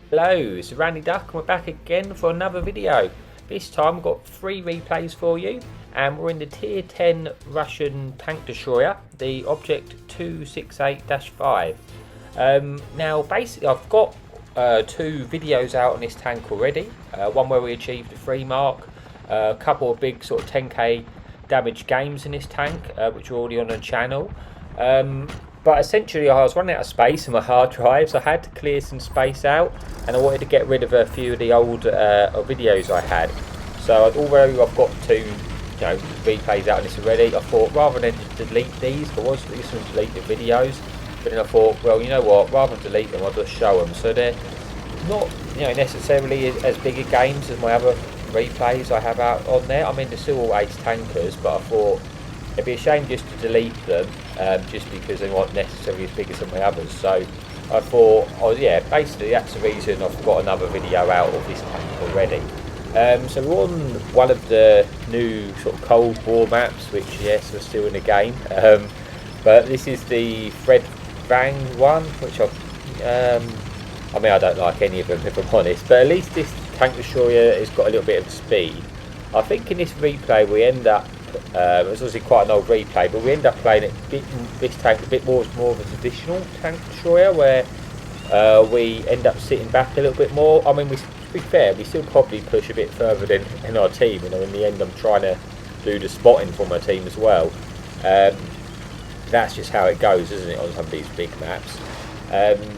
Hello, it's Randy Duck and we're back again for another video. This time we've got 3 replays for you and we're in the tier 10 Russian tank destroyer, the Object 268-5. Now basically I've got 2 videos out on this tank already. One where we achieved the 3 mark, a couple of big sort of 10k damage games in this tank which are already on the channel. But essentially I was running out of space in my hard drives. I had to clear some space out and I wanted to get rid of a few of the old videos I had. So although I've got 2 replays out on this already, I thought rather than delete these, I was just going to delete the videos, but then I thought, well, you know what, rather than delete them I'll just show them. So they're not necessarily as big a games as my other replays I have out on there. I mean they're still all ace tankers, but I thought it'd be a shame just to delete them just because they weren't necessarily as big as some of my others. So I thought, oh yeah, basically that's the reason I've got another video out of this tank already. So we're on one of the new sort of Cold War maps, which yes, are still in the game. But this is the Fred Vang one, which I mean I don't like any of them if I'm honest, but at least this tank destroyer has got a little bit of speed. I think in this replay we end up, it's obviously quite an old replay, but we end up playing this tank a bit more of a traditional tank destroyer, where we end up sitting back a little bit more. I mean, to be fair, we still probably push a bit further than in our team. In the end, I'm trying to do the spotting for my team as well. That's just how it goes, isn't it, on some of these big maps?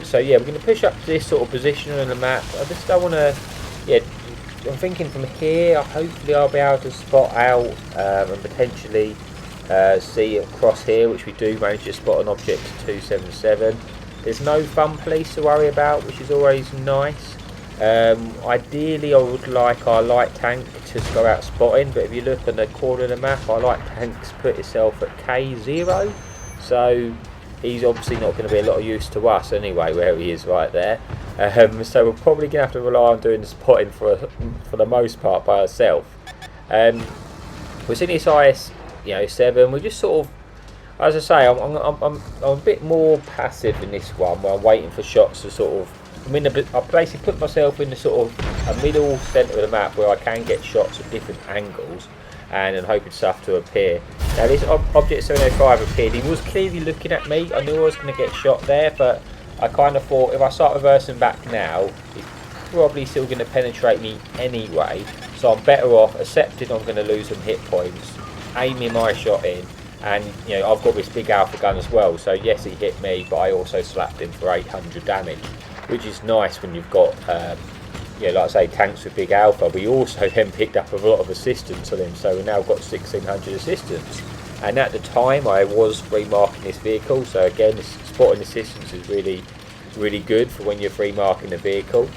So yeah, we're going to push up to this sort of position on the map. I just don't want to, I'm thinking from here, hopefully I'll be able to spot out and potentially see across here, which we do manage to spot an Object 277. There's no fun police to worry about, which is always nice. Ideally I would like our light tank to go out spotting, but if you look on the corner of the map, our light tank's put itself at K0, so he's obviously not going to be a lot of use to us anyway, where he is right there. So we're probably going to have to rely on doing the spotting for the most part by ourselves. We're in this IS 7. We just sort of, as I say, I'm a bit more passive in this one, where I'm waiting for shots to sort of. I basically put myself in the sort of a middle centre of the map where I can get shots at different angles, and I'm hoping stuff to appear. Now this Object 705 appeared. He was clearly looking at me. I knew I was going to get shot there, but I kind of thought if I start reversing back now, he's probably still going to penetrate me anyway. So I'm better off accepting I'm going to lose some hit points, aiming my shot in, and I've got this big alpha gun as well. So yes, he hit me, but I also slapped him for 800 damage, which is nice when you've got like I say, tanks with big alpha. We also then picked up a lot of assistance on him, so we've now got 1600 assistance. And at the time I was free marking this vehicle, so again this spotting assistance is really good for when you're free marking the vehicle.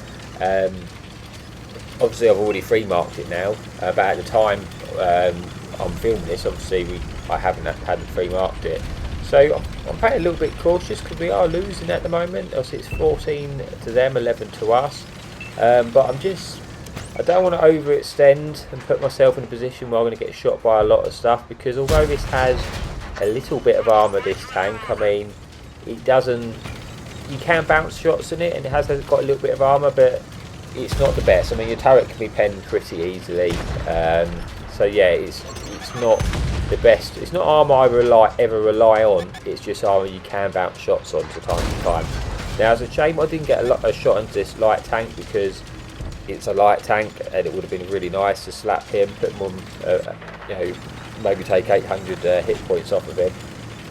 Obviously I've already free marked it now, but at the time I'm filming this, obviously I hadn't free marked it. So I'm playing a little bit cautious because we are losing at the moment. Obviously it's 14 to them, 11 to us. But I don't want to overextend and put myself in a position where I'm going to get shot by a lot of stuff, because although this has a little bit of armour, this tank, I mean, it doesn't, you can bounce shots in it and it has got a little bit of armour, but it's not the best. I mean, your turret can be penned pretty easily, so yeah, it's not the best. It's not armour I ever rely on, it's just armour you can bounce shots on from time to time. Now it's a shame I didn't get a shot into this light tank, because it's a light tank and it would have been really nice to slap him, put him on, maybe take 800 hit points off of him.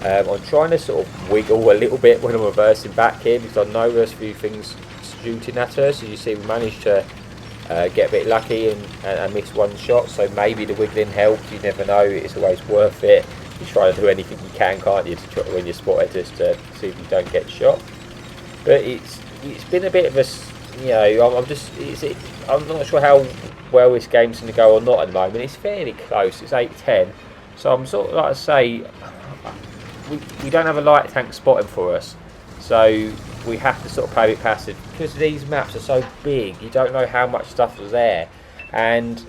I'm trying to sort of wiggle a little bit when I'm reversing back here, because I know there's a few things shooting at her. So you see we managed to get a bit lucky and miss one shot, so maybe the wiggling helped. You never know, it's always worth it. You try to do anything you can, can't you, to try, when you're spotted, just to see if you don't get shot. But it's been a bit of a, I'm not sure how well this game's going to go or not at the moment. It's fairly close, it's 8-10, so I'm sort of like I say, we don't have a light tank spotting for us, so we have to sort of play a bit passive, because these maps are so big, you don't know how much stuff is there. And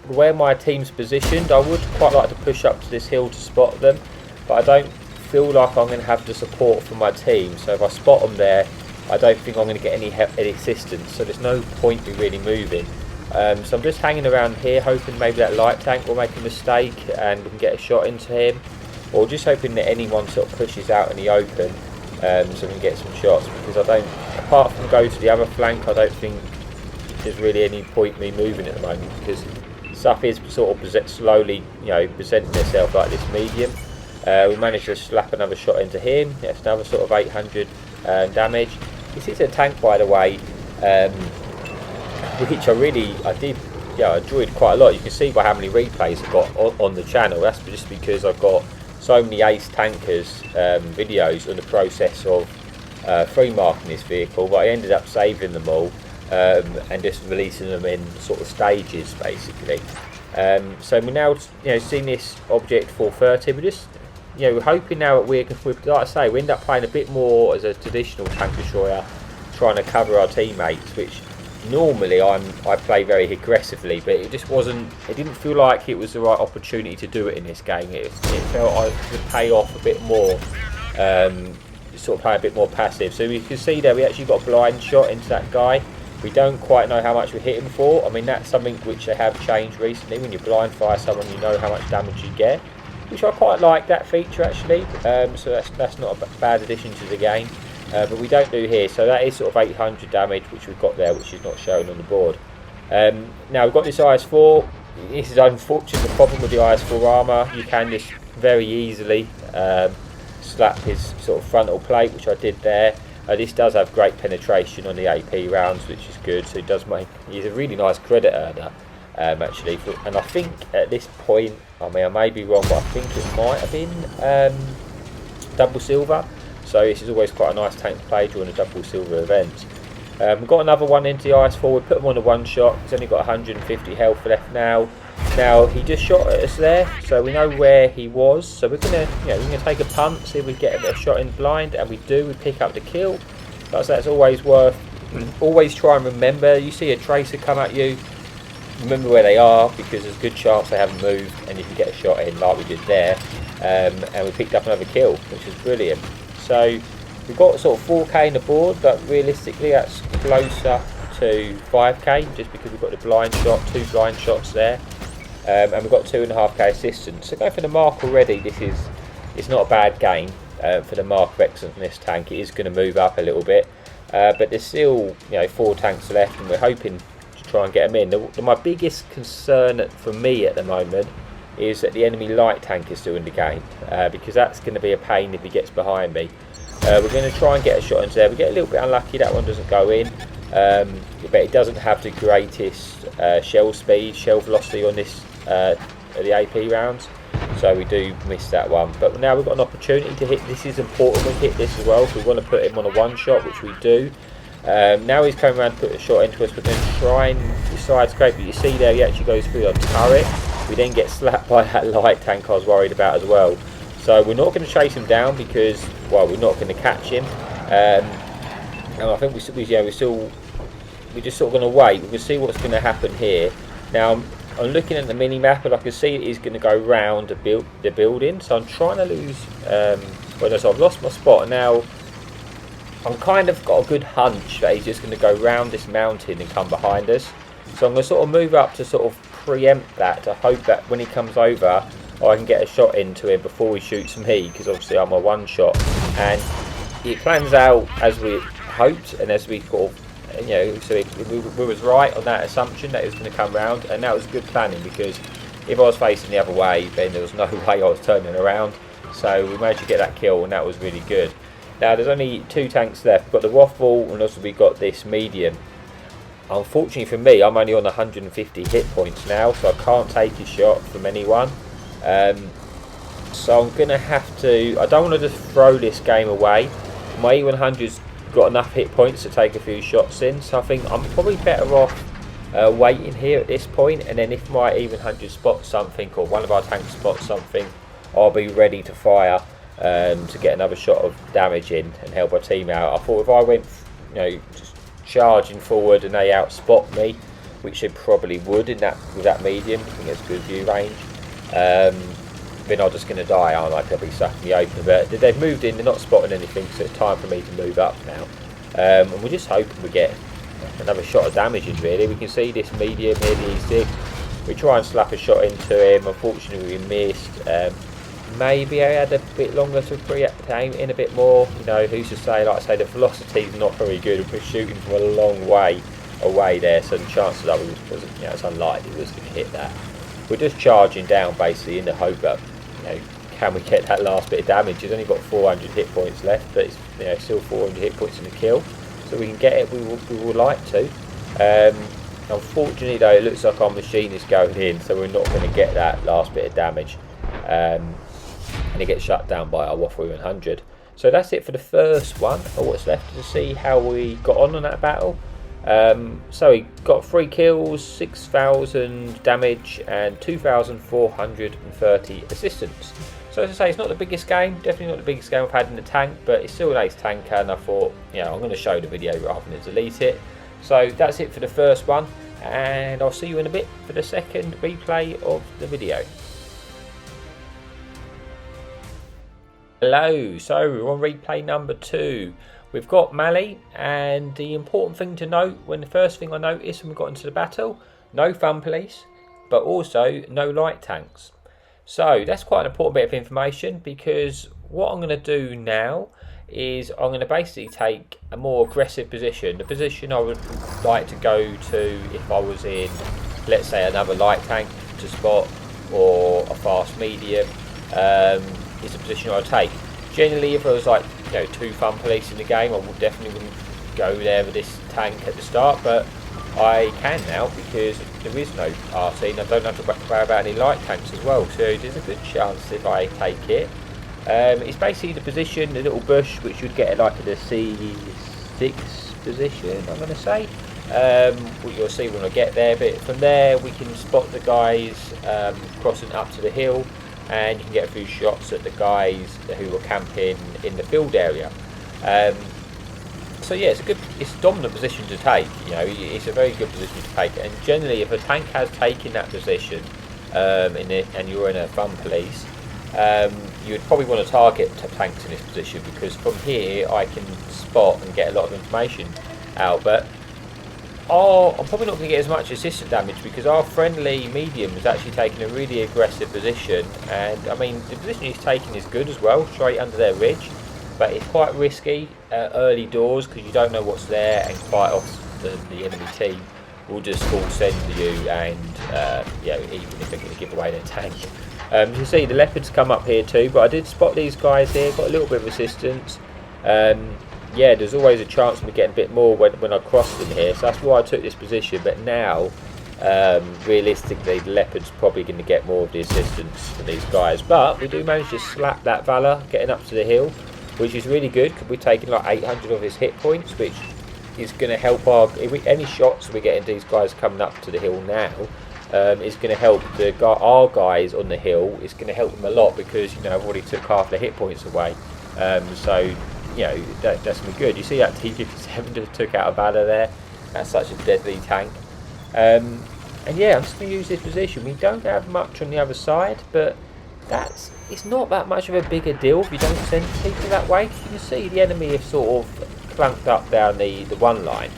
where my team's positioned, I would quite like to push up to this hill to spot them, but I don't feel like I'm going to have the support from my team. So if I spot them there, I don't think I'm going to get any assistance, so there's no point me really moving. So I'm just hanging around here, hoping maybe that light tank will make a mistake and we can get a shot into him, or just hoping that anyone sort of pushes out in the open, so we can get some shots, because I don't, apart from go to the other flank, I don't think there's really any point me moving at the moment, because stuff is sort of slowly, you know, presenting itself like this medium. We managed to slap another shot into him. Yes, another sort of 800 damage. This is a tank, by the way, which I enjoyed quite a lot. You can see by how many replays I've got on the channel. That's just because I've got so many Ace Tankers videos on the process of free marking this vehicle, but I ended up saving them all and just releasing them in sort of stages, basically. So we're now, you know, seeing this object 430. We're just, you know, we're hoping now that we're, like I say, we end up playing a bit more as a traditional tank destroyer, trying to cover our teammates, which normally I play very aggressively, but it just wasn't, it didn't feel like it was the right opportunity to do it in this game. It felt I could pay off a bit more, sort of play a bit more passive. So you can see there we actually got a blind shot into that guy. We don't quite know how much we hit him for. I mean, that's something which they have changed recently. When you blind fire someone, you know how much damage you get, which I quite like that feature actually. So that's not a bad addition to the game. But we don't do here, so that is sort of 800 damage which we've got there, which is not shown on the board. Now we've got this IS-4. This is unfortunately the problem with the IS-4 armour. You can just very easily slap his sort of frontal plate, which I did there. This does have great penetration on the AP rounds, which is good, so he's a really nice credit earner actually. And I think at this point, I mean I may be wrong, but I think it might have been double silver. So this is always quite a nice tank to play during a double silver event. We've got another one into the IS-4. We put him on a one shot. He's only got 150 health left now. Now he just shot at us there, so we know where he was. So we're gonna, we're gonna take a punt, see if we get a shot in blind, and we do. We pick up the kill. That's always worth. Always try and remember. You see a tracer come at you, remember where they are, because there's a good chance they haven't moved, and you can get a shot in like we did there. And we picked up another kill, which is brilliant. So we've got sort of 4k in the board, but realistically that's closer to 5k, just because we've got the blind shot, 2 blind shots there, and we've got 2.5k assistance. So going for the mark already, it's not a bad game for the mark of excellence in this tank. It is going to move up a little bit, but there's still 4 tanks left, and we're hoping to try and get them in. My biggest concern for me at the moment is that the enemy light tank is still in the game, because that's going to be a pain if he gets behind me. We're going to try and get a shot into there. We get a little bit unlucky, that one doesn't go in, but it doesn't have the greatest shell speed, shell velocity on this the AP rounds, so we do miss that one. But now we've got an opportunity to hit. This is important, we hit this as well, so we want to put him on a one shot, which we do. Now he's coming around to put a shot into us. We're going to try and side scrape, but you see there he actually goes through our turret. We then get slapped by that light tank I was worried about as well. So we're not going to chase him down because, well, we're not going to catch him. And I think we're just sort of going to wait. We're going to see what's going to happen here. Now I'm looking at the mini map, and I can see he's going to go round the building. So I'm trying to lose. So I've lost my spot, and now I'm kind of got a good hunch that he's just going to go round this mountain and come behind us. So I'm going to sort of move up to sort of preempt that, to hope that when he comes over I can get a shot into him before he shoots me, because obviously I'm a one shot. And it plans out as we hoped, and as we sort of, so we was right on that assumption that it was going to come round, and that was good planning, because if I was facing the other way, then there was no way I was turning around. So we managed to get that kill, and that was really good. Now there's only 2 tanks left. We've got the Waffle, and also we've got this medium. Unfortunately for me, I'm only on 150 hit points now, so I can't take a shot from anyone. So I'm going to have to, I don't want to just throw this game away. My E100's got enough hit points to take a few shots in, so I think I'm probably better off waiting here at this point, and then if my E100 spots something, or one of our tanks spots something, I'll be ready to fire to get another shot of damage in and help our team out. I thought if I went, just charging forward and they outspot me, which they probably would with that medium, I think it's good view range, then I'm just going to die, aren't I? They'll be stuck in the open. But they've moved in, they're not spotting anything, so it's time for me to move up now. and we're just hoping we get another shot of damage in. Really, we can see this medium here, the E6. We try and slap a shot into him. Unfortunately, we missed. Maybe I had a bit longer to aim in a bit more. You know, who's to say? Like I say, the velocity's not very good. We're shooting from a long way away there, so the chances are it's unlikely we was going to hit that. We're just charging down basically in the hope that, you know, can we get that last bit of damage? He's only got 400 hit points left, but it's, you know, still 400 hit points in the kill, so we can get it. We would like to. Unfortunately though, it looks like our machine is going in, so we're not going to get that last bit of damage, and it gets shut down by our Waffle 100. So that's it for the first one. What's left to see how we got on that battle. So we got 3 kills, 6,000 damage and 2,430 assistance. So as I say, it's not the biggest game, definitely not the biggest game I've had in the tank, but it's still an ace tanker, and I thought, you know, I'm going to show the video rather than delete it. So that's it for the first one, and I'll see you in a bit for the second replay of the video. Hello, so we're on replay number 2. We've got Mali, and the important thing to note, when the first thing I noticed when we got into the battle, no fun police, but also no light tanks. So that's quite an important bit of information, because what I'm going to do now is I'm going to basically take a more aggressive position. The position I would like to go to if I was in, let's say, another light tank to spot or a fast medium, is the position I'll take. Generally, if I was like, you know, 2 fun police in the game, I would definitely wouldn't go there with this tank at the start, but I can now because there is no RC and I don't have to worry about any light tanks as well, so there's a good chance if I take it. It's basically the position, the little bush, which you'd get like at the C6 position, I'm going to say. What you'll see when I get there, but from there we can spot the guys crossing up to the hill, and you can get a few shots at the guys who are camping in the field area. So yeah, it's a dominant position to take. You know, it's a very good position to take. And generally, if a tank has taken that position, and you're in a fun police, you would probably want to target tanks in this position, because from here I can spot and get a lot of information out. But I'm probably not going to get as much assistant damage, because our friendly medium is actually taking a really aggressive position, and I mean the position he's taking is good as well, straight under their ridge, but it's quite risky early doors because you don't know what's there, and quite often the enemy team will just full send you, and you know, even if they're going to give away their tank. You can see the leopards come up here too, but I did spot these guys here, got a little bit of assistance. Yeah, there's always a chance of me getting a bit more when I cross them here, so that's why I took this position. But now, realistically, the leopard's probably going to get more of the assistance for these guys. But we do manage to slap that Valor getting up to the hill, which is really good, because we're taking like 800 of his hit points, which is going to help any shots we get into these guys coming up to the hill now. Is going to help our guys on the hill. It's going to help them a lot, because, you know, I've already took half their hit points away. So, you know, that's going to be good. You see that T-57 just took out a Valor there. That's such a deadly tank. And yeah, I'm just going to use this position. We don't have much on the other side, but it's not that much of a bigger deal if you don't send people that way. You can see the enemy have sort of clunked up down the one line.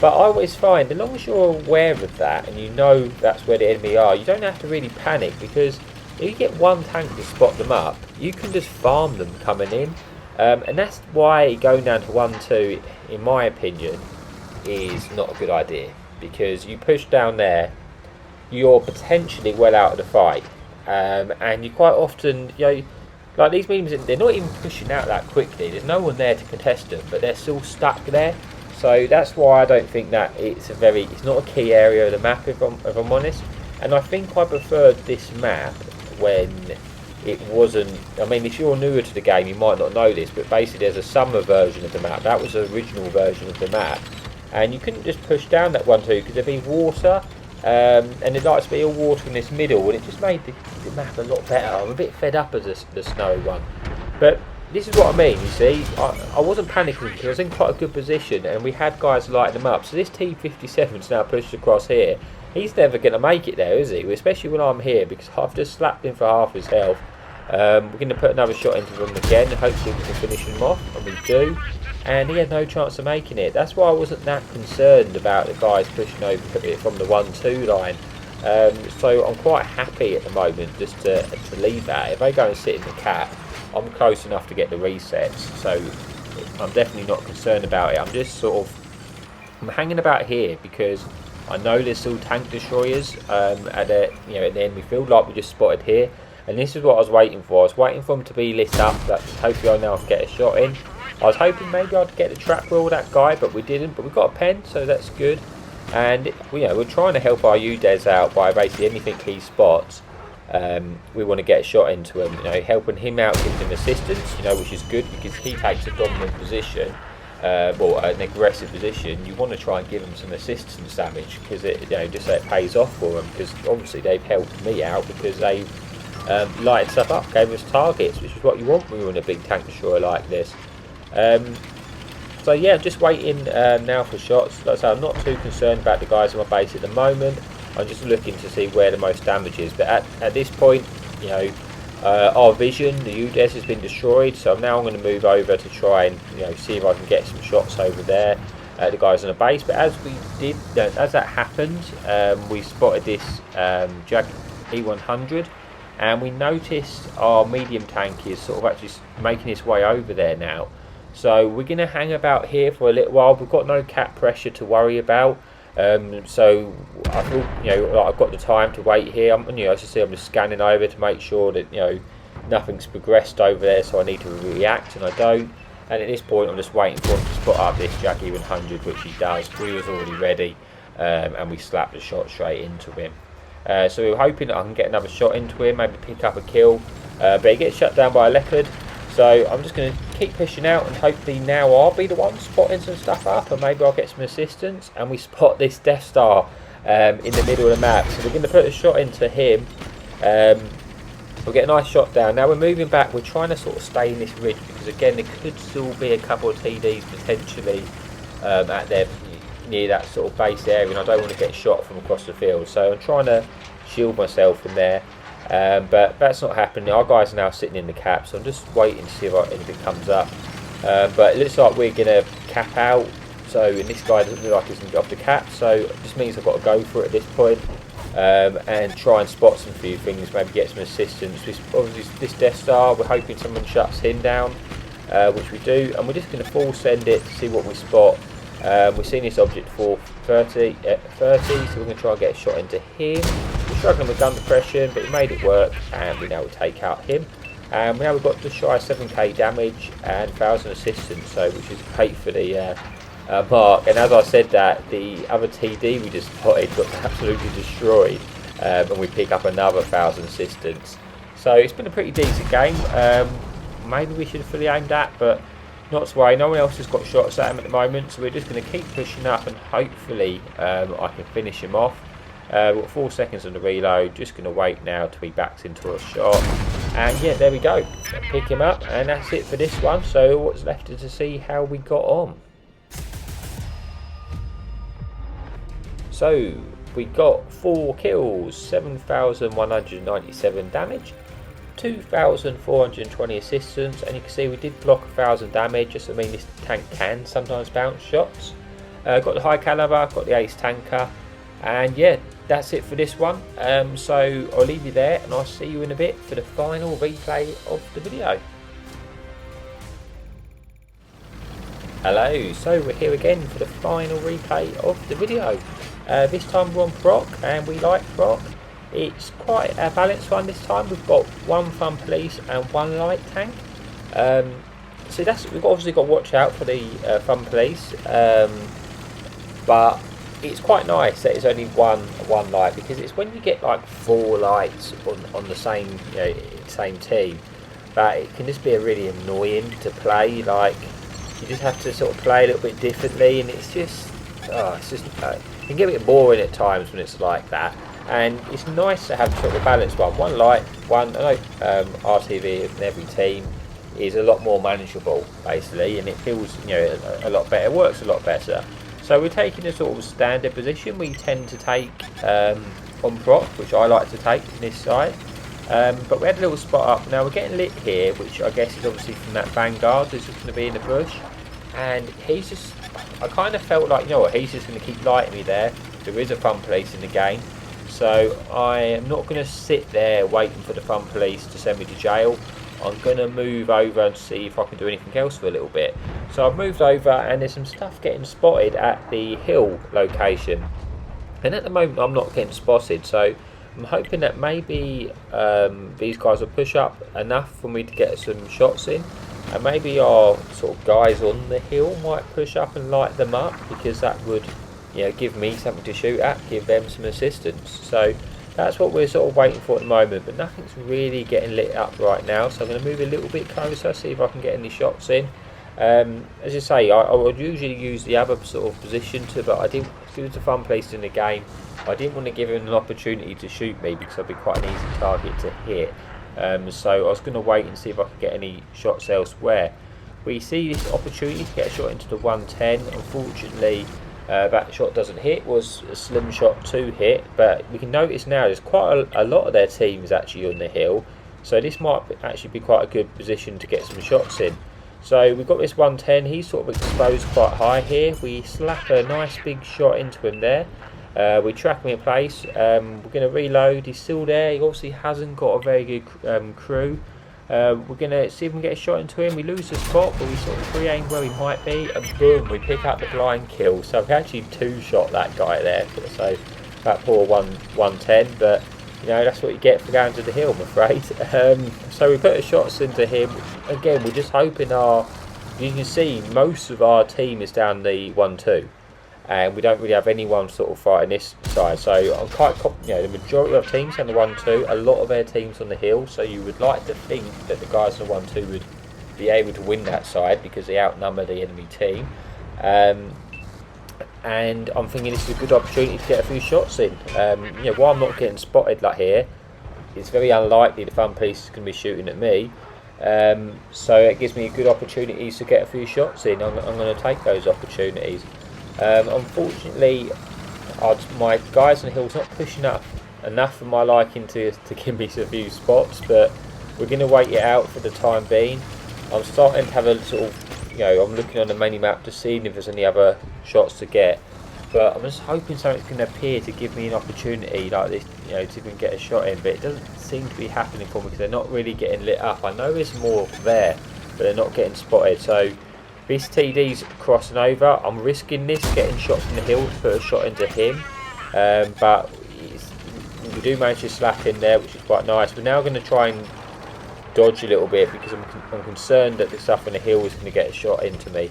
But I always find, as long as you're aware of that and you know that's where the enemy are, you don't have to really panic, because if you get one tank to spot them up, you can just farm them coming in. And that's why going down to 1-2, in my opinion, is not a good idea, because you push down there, you're potentially well out of the fight, and you quite often, you know, like these mediums, they're not even pushing out that quickly. There's no one there to contest them, but they're still stuck there. So that's why I don't think that it's not a key area of the map, if I'm honest. And I think I preferred this map when it wasn't. I mean, if you're newer to the game, you might not know this, but basically there's a summer version of the map. That was the original version of the map, and you couldn't just push down that 1-2 because there'd be water, and it'd like to be all water in this middle, and it just made the map a lot better. I'm a bit fed up as the snowy one, but this is what I mean. You see, I wasn't panicking because I was in quite a good position, and we had guys lighting them up. So this T-57's now pushed across here. He's never going to make it there, is he? Especially when I'm here, because I've just slapped him for half his health. We're going to put another shot into them again, and hopefully we can finish them off, and we do. And he had no chance of making it. That's why I wasn't that concerned about the guys pushing over it from the 1-2 line. So I'm quite happy at the moment just to leave that. If they go and sit in the cap, I'm close enough to get the resets, so I'm definitely not concerned about it. I'm just sort of hanging about here because I know there's still tank destroyers at the enemy field, like we just spotted here. And this is what I was waiting for. I was waiting for them to be lit up. That hopefully I now get a shot in. I was hoping maybe I'd get the trap wheel that guy, but we didn't. But we got a pen, so that's good. And we're trying to help our UDES out by basically anything he spots. We want to get a shot into him. Helping him out gives him assistance. Which is good because he takes a dominant position, an aggressive position. You want to try and give him some assistance damage because just so it pays off for them. Because obviously they've helped me out because they've lighted stuff up, gave us targets, which is what you want when you're in a big tank destroyer like this. So yeah, I'm just waiting now for shots. Like I say, I'm not too concerned about the guys on my base at the moment. I'm just looking to see where the most damage is. But at this point, our vision, the UDES has been destroyed. So now I'm going to move over to try and see if I can get some shots over there at the guys on the base. But as that happened, we spotted this Jag E100. And we noticed our medium tank is sort of actually making its way over there now. So we're going to hang about here for a little while. We've got no cap pressure to worry about. So I feel like I've got the time to wait here. As you see, I'm just scanning over to make sure that nothing's progressed over there. So I need to react, and I don't. And at this point, I'm just waiting for him to spot up this Jackie 100, which he does. We was already ready, and we slapped the shot straight into him. So we're hoping that I can get another shot into him, maybe pick up a kill, but he gets shut down by a leopard. So I'm just going to keep pushing out, and hopefully now I'll be the one spotting some stuff up, and maybe I'll get some assistance. And we spot this Death Star in the middle of the map, so we're going to put a shot into him. We'll get a nice shot down. Now we're moving back. We're trying to sort of stay in this ridge because again there could still be a couple of TDs potentially at their near that sort of base area, and I don't want to get shot from across the field, so I'm trying to shield myself in there. But that's not happening. Our guys are now sitting in the cap, so I'm just waiting to see if anything comes up. But it looks like we're going to cap out, and this guy doesn't look like he's going to get off the cap, so it just means I've got to go for it at this point, and try and spot some few things, maybe get some assistance. Obviously this Death Star, we're hoping someone shuts him down, which we do, and we're just going to full send it to see what we spot. We're seeing this object for 30, so we're going to try and get a shot into him. We're struggling with gun depression, but he made it work, and we now will take out him. And now we've got just shy of 7k damage and 1000 assistance, so which is great for the mark. And as I said that, the other TD we just spotted got absolutely destroyed, and we pick up another 1000 assistance. So it's been a pretty decent game. Maybe we should have fully aimed at, but not to worry, no one else has got shots at him at the moment, so we're just going to keep pushing up, and hopefully I can finish him off. We've got 4 seconds on the reload, just going to wait now till he backs into a shot, and yeah, there we go, pick him up, and that's it for this one. So what's left is to see how we got on. So we got 4 kills, 7,197 damage, 2,420 assistance, and you can see we did block 1,000 damage. Just I mean, this tank can sometimes bounce shots. Got the high caliber, got the ace tanker, and yeah, that's it for this one. So I'll leave you there, and I'll see you in a bit for the final replay of the video. Hello, so we're here again for the final replay of the video. This time we're on proc, and we like proc. It's quite a balanced one this time. We've got 1 fun police and 1 light tank. So we've obviously got to watch out for the fun police, but it's quite nice that it's only one light, because it's when you get like 4 lights on the same same team that it can just be really annoying to play. Like you just have to sort of play a little bit differently, and it can get a bit boring at times when it's like that. And it's nice to have sort of a balanced one light, RTV in every team is a lot more manageable basically, and it feels a lot better, works a lot better. So we're taking a sort of standard position we tend to take on proc, which I like to take this side. But we had a little spot up. Now we're getting lit here, which I guess is obviously from that vanguard that's just going to be in the bush. And he's just, I kind of felt like, you know what, he's just going to keep lighting me there. There is a fun police in the game, so I am not going to sit there waiting for the fun police to send me to jail. I'm going to move over and see if I can do anything else for a little bit. So I've moved over, and there's some stuff getting spotted at the hill location. And at the moment I'm not getting spotted, so I'm hoping that maybe these guys will push up enough for me to get some shots in. And maybe our sort of guys on the hill might push up and light them up, because that would, you know, give me something to shoot at, give them some assistance. So that's what we're sort of waiting for at the moment, but nothing's really getting lit up right now. So I'm going to move a little bit closer, see if I can get any shots in. As I say, I would usually use the other sort of position but I didn't, because it was a fun place in the game, I didn't want to give him an opportunity to shoot me, because I'd be quite an easy target to hit. So I was going to wait and see if I could get any shots elsewhere. We see this opportunity to get a shot into the 110. Unfortunately, that shot doesn't hit. It was a slim shot to hit, but we can notice now there's quite a lot of their team is actually on the hill, so this might actually be quite a good position to get some shots in. So we've got this 110, he's sort of exposed quite high here. We slap a nice big shot into him there. We track him in place. We're going to reload. He's still there. He obviously hasn't got a very good crew. We're going to see if we can get a shot into him. We lose the spot, but we sort of pre-aim where he might be, and boom, we pick up the blind kill. So we actually two-shot that guy there. So that poor 110, but you know, that's what you get for going to the hill, I'm afraid. So we put the shots into him. Again, we're just hoping you can see most of our team is down the 1-2. And we don't really have anyone sort of fighting this side, so I'm quite, you know, the majority of teams on the 1-2, a lot of their teams on the hill, so you would like to think that the guys on the 1-2 would be able to win that side because they outnumber the enemy team. And I'm thinking this is a good opportunity to get a few shots in. You know, while I'm not getting spotted like here, it's very unlikely the fun police is going to be shooting at me. So it gives me a good opportunity to get a few shots in. I'm going to take those opportunities. Unfortunately, my guys on the hill's not pushing up enough for my liking to give me a few spots, but we're going to wait it out for the time being. I'm starting to have a sort of, you know, I'm looking on the mini map to see if there's any other shots to get, but I'm just hoping something's going to appear to give me an opportunity like this, you know, to even get a shot in, but it doesn't seem to be happening for me because they're not really getting lit up. I know there's more there, but they're not getting spotted. So this TD's crossing over. I'm risking this, getting shots from the hill to put a shot into him, but we do manage to slap in there, which is quite nice. We're now going to try and dodge a little bit because I'm concerned that the stuff on the hill is going to get a shot into me.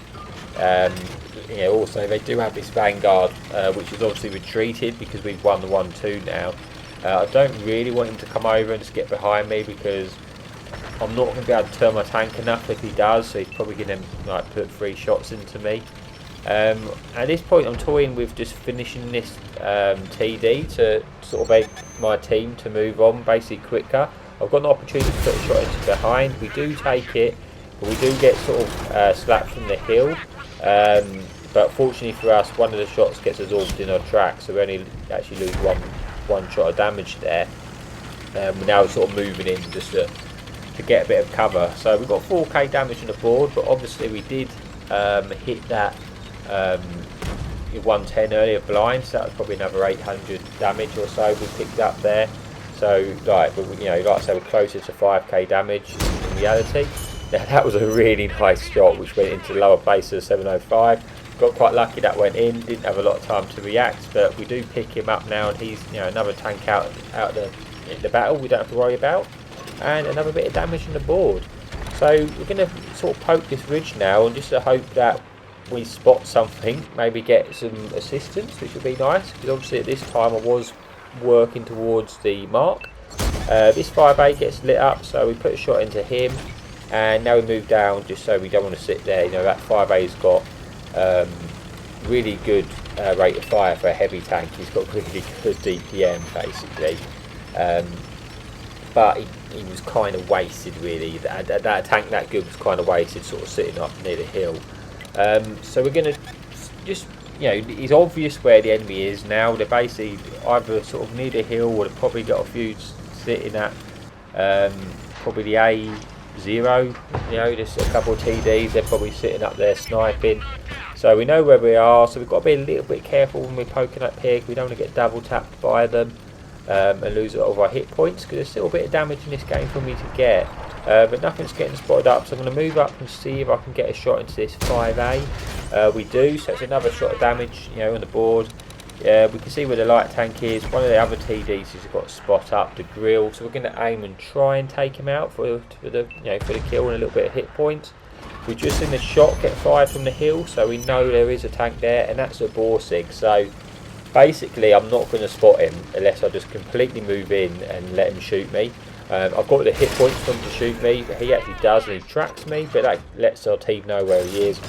You know, also they do have this vanguard, which is obviously retreated because we've won the 1-2 now. I don't really want him to come over and just get behind me because I'm not going to be able to turn my tank enough if he does, so he's probably going to like put 3 shots into me. At this point I'm toying with just finishing this TD to sort of make my team to move on basically quicker. I've got an opportunity to put a shot into behind. We do take it, but we do get sort of slapped from the hill. But fortunately for us, one of the shots gets absorbed in our track, so we only actually lose one shot of damage there. We're now sort of moving in just to get a bit of cover. So we've got 4k damage on the board, but obviously we did hit that 110 earlier blind, so that was probably another 800 damage or so we picked up there. So like, you know, like I say, we're closer to 5k damage in reality. Now that was a really nice shot which went into the lower place of 705. Got quite lucky that went in, didn't have a lot of time to react, but we do pick him up now, and he's, you know, another tank out the battle we don't have to worry about, and another bit of damage on the board. So we're going to sort of poke this ridge now and just to hope that we spot something, maybe get some assistance, which would be nice, because obviously at this time I was working towards the mark. This 5A gets lit up, so we put a shot into him, and now we move down just so we don't want to sit there. You know, that 5A's got really good rate of fire for a heavy tank. He's got really good DPM basically, but he was kind of wasted really. That tank that good was kind of wasted, sort of sitting up near the hill. So we're going to just, you know, it's obvious where the enemy is now. They're basically either sort of near the hill, or they've probably got a few sitting at Probably the A0, you know, just a couple of TDs, they're probably sitting up there sniping. So we know where we are, so we've got to be a little bit careful when we're poking up here. We don't want to get double tapped by them and lose a lot of our hit points, because there's still a bit of damage in this game for me to get. But nothing's getting spotted up, so I'm going to move up and see if I can get a shot into this 5A. We do, so it's another shot of damage, you know, on the board. We can see where the light tank is. One of the other TDs has got a spot up the grill, so we're going to aim and try and take him out for the kill and a little bit of hit points. We've just seen the shot get fired from the hill, so we know there is a tank there, and that's a Borsig. So basically, I'm not going to spot him unless I just completely move in and let him shoot me. I've got the hit points for him to shoot me, but he actually does, and he tracks me, but that lets our team know where he is.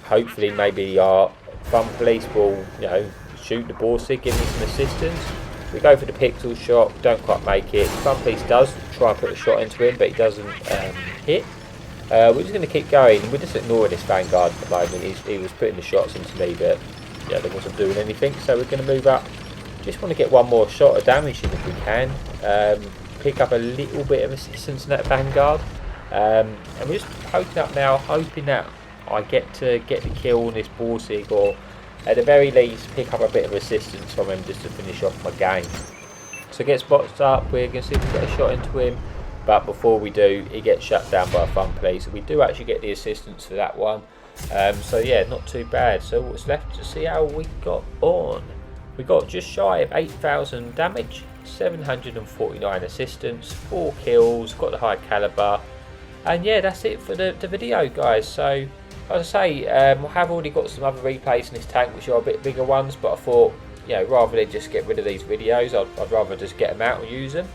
Hopefully, maybe our Fun Police will, you know, shoot the Borsig, give me some assistance. We go for the pixel shot, don't quite make it. Fun Police does try and put a shot into him, but he doesn't hit. We're just going to keep going. We're just ignoring this Vanguard at the moment. He was putting the shots into me, but yeah, they wasn't doing anything. So we're going to move up. Just want to get one more shot of damage in if we can. Pick up a little bit of assistance in that Vanguard. And we're just poking up now, hoping that I get the kill on this Borsig, or at the very least pick up a bit of assistance from him just to finish off my game. So get spots up, we're going to see if we can get a shot into him, but before we do, he gets shut down by a Fun Police. So we do actually get the assistance for that one. So yeah, not too bad. So what's left to see how we got on. We got just shy of 8,000 damage, 749 assistance, 4 kills, got the high caliber, and yeah, that's it for the video, guys. So as I say, I have already got some other replays in this tank which are a bit bigger ones, but I thought, you know, rather than just get rid of these videos, I'd rather just get them out and use them.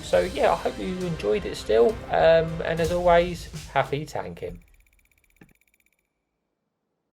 So yeah, I hope you enjoyed it still, and as always, happy tanking.